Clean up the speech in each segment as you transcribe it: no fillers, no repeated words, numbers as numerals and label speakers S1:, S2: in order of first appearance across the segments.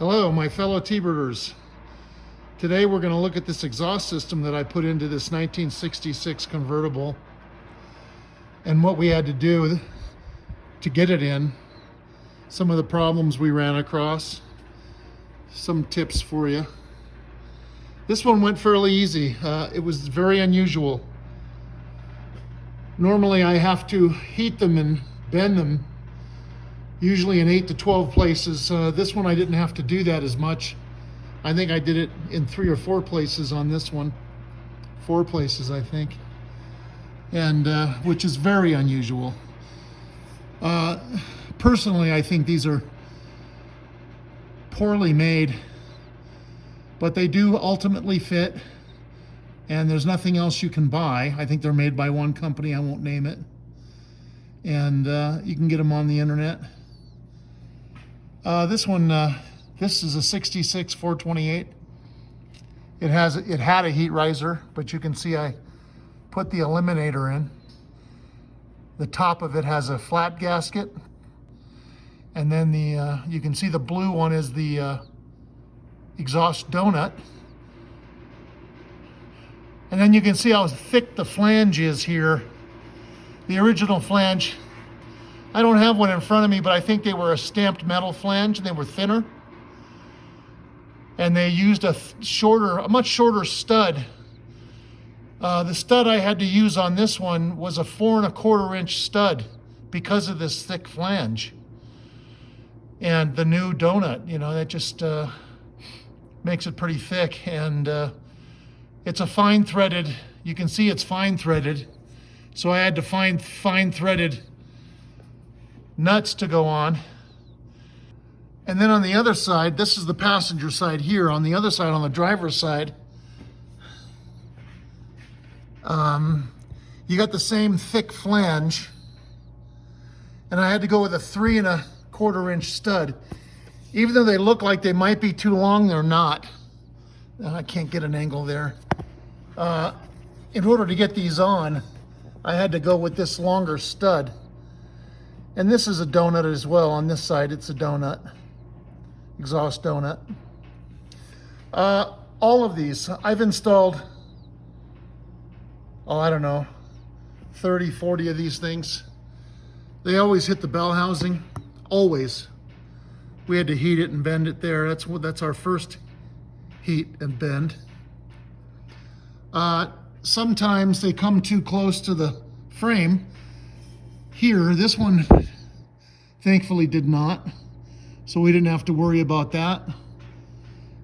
S1: Hello, my fellow T-birders. Today we're going to look at this exhaust system that I put into this 1966 convertible and what we had to do to get it in, some of the problems we ran across, some tips for you. This one went fairly easy. It was very unusual. Normally I have to heat them and bend them, usually in 8 to 12 places. This one I didn't have to do that as much. I think I did it in 3 or 4 places on this one. 4 places, I think. And which is very unusual. Personally, I think these are poorly made, but they do ultimately fit, and there's nothing else you can buy. I think they're made by one company, I won't name it. And you can get them on the internet. This one, this is a 66 428. It had a heat riser, but you can see I put the eliminator in. The top of it has a flat gasket, and then you can see the blue one is the exhaust donut. And then you can see how thick the flange is here. The original flange, I don't have one in front of me, but I think they were a stamped metal flange, and they were thinner. And they used a much shorter stud. The stud I had to use on this one was a 4 1/4 inch stud because of this thick flange. And the new donut, you know, that just makes it pretty thick. And it's a fine threaded, you can see it's fine threaded. So I had to find fine threaded nuts to go on. And then on the other side, this is the passenger side here. On the other side, on the driver's side, you got the same thick flange. And I had to go with a 3 1/4 inch stud. Even though they look like they might be too long, they're not. I can't get an angle there. In order to get these on, I had to go with this longer stud. And this is a donut as well. On this side, it's a donut, exhaust donut. All of these, I've installed, I don't know, 30, 40 of these things. They always hit the bell housing, always. We had to heat it and bend it there. That's our first heat and bend. Sometimes they come too close to the frame. Here, this one thankfully did not, so we didn't have to worry about that.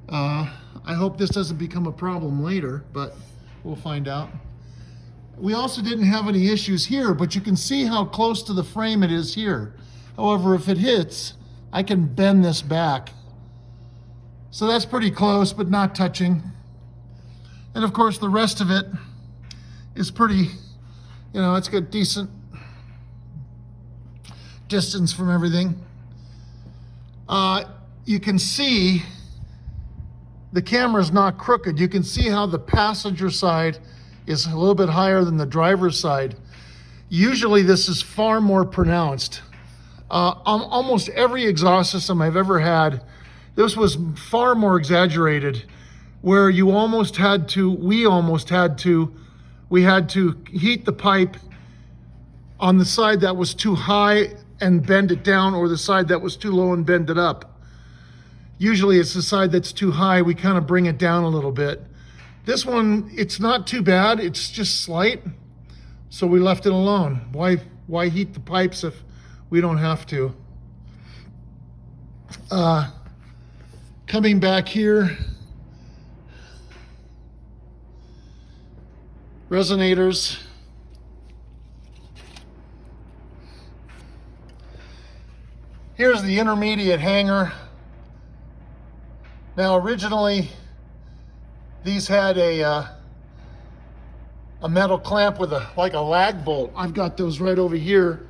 S1: I hope this doesn't become a problem later, but we'll find out. We also didn't have any issues here, but you can see how close to the frame it is here. However, if it hits, I can bend this back. So that's pretty close, but not touching. And of course, the rest of it is pretty, you know, it's got decent distance from everything. You can see the camera's not crooked. You can see how the passenger side is a little bit higher than the driver's side. Usually this is far more pronounced. On almost every exhaust system I've ever had, this was far more exaggerated, where we had to heat the pipe on the side that was too high and bend it down, or the side that was too low and bend it up. Usually it's the side that's too high, we kind of bring it down a little bit. This one, it's not too bad, it's just slight, so we left it alone. Why heat the pipes if we don't have to? Coming back here, resonators. Here's the intermediate hanger. Now originally these had a metal clamp with like a lag bolt. I've got those right over here.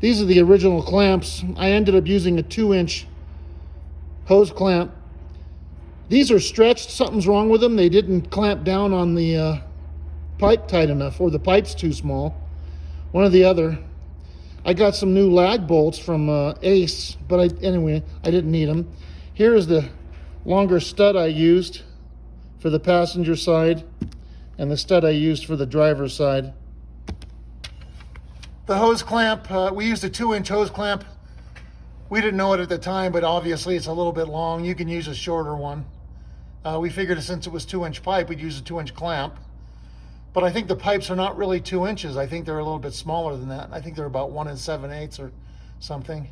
S1: These are the original clamps. I ended up using a 2-inch hose clamp. These are stretched, something's wrong with them. They didn't clamp down on the pipe tight enough, or the pipe's too small. One or the other. I got some new lag bolts from Ace, but anyway, I didn't need them. Here is the longer stud I used for the passenger side and the stud I used for the driver's side. The hose clamp, we used a 2-inch hose clamp. We didn't know it at the time, but obviously it's a little bit long. You can use a shorter one. We figured since it was 2-inch pipe, we'd use a 2-inch clamp. But I think the pipes are not really 2 inches. I think they're a little bit smaller than that. I think they're about 1 7/8 or something.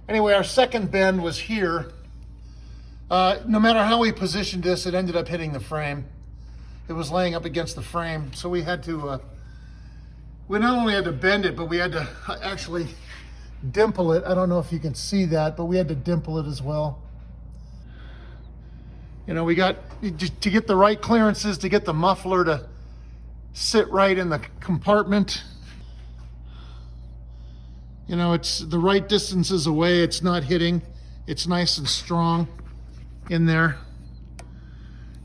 S1: Anyway, our second bend was here. No matter how we positioned this, it ended up hitting the frame. It was laying up against the frame. So we had to, we not only had to bend it, but we had to actually dimple it. I don't know if you can see that, but we had to dimple it as well. You know, we got to get the right clearances, to get the muffler to sit right in the compartment. You know, it's the right distances away. It's not hitting. It's nice and strong in there.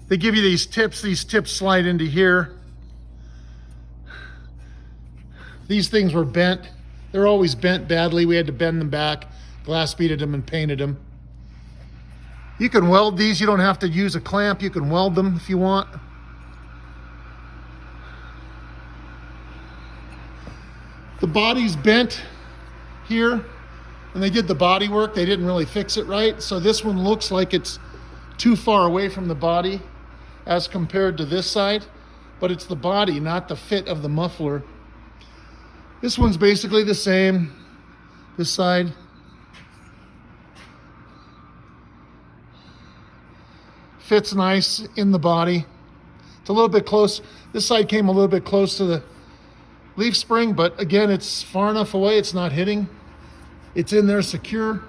S1: They give you these tips. These tips slide into here. These things were bent. They're always bent badly. We had to bend them back, glass beaded them and painted them. You can weld these. You don't have to use a clamp. You can weld them if you want. The body's bent here, and they did the body work. They didn't really fix it right. So this one looks like it's too far away from the body as compared to this side, but it's the body, not the fit of the muffler. This one's basically the same, this side. Fits nice in the body. It's a little bit close. This side came a little bit close to the leaf spring, but again, it's far enough away, it's not hitting. It's in there secure.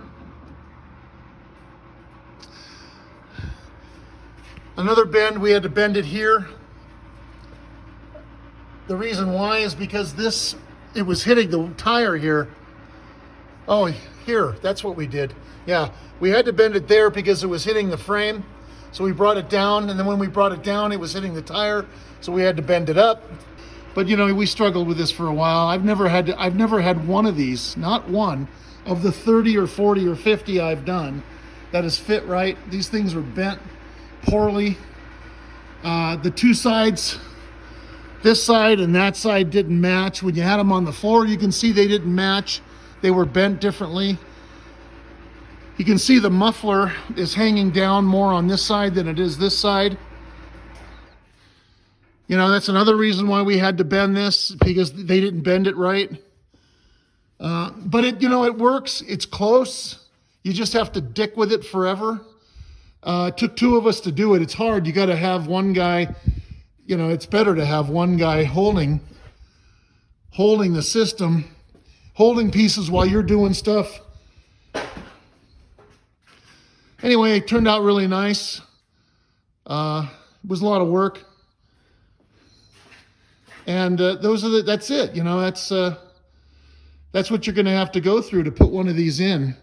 S1: Another bend, we had to bend it here. The reason why is because it was hitting the tire here. Oh, here, that's what we did. Yeah, we had to bend it there because it was hitting the frame. So we brought it down, and then when we brought it down, it was hitting the tire, so we had to bend it up. But you know, we struggled with this for a while. I've never had one of these, not one, of the 30 or 40 or 50 I've done that has fit right. These things were bent poorly. The two sides, this side and that side, didn't match. When you had them on the floor, you can see they didn't match. They were bent differently. You can see the muffler is hanging down more on this side than it is this side. You know, that's another reason why we had to bend this, because they didn't bend it right. But it works. It's close. You just have to dick with it forever. It took two of us to do it. It's hard. You got to have one guy, it's better to have one guy holding the system, holding pieces while you're doing stuff. Anyway, it turned out really nice. It was a lot of work. And that's it. That's what you're going to have to go through to put one of these in.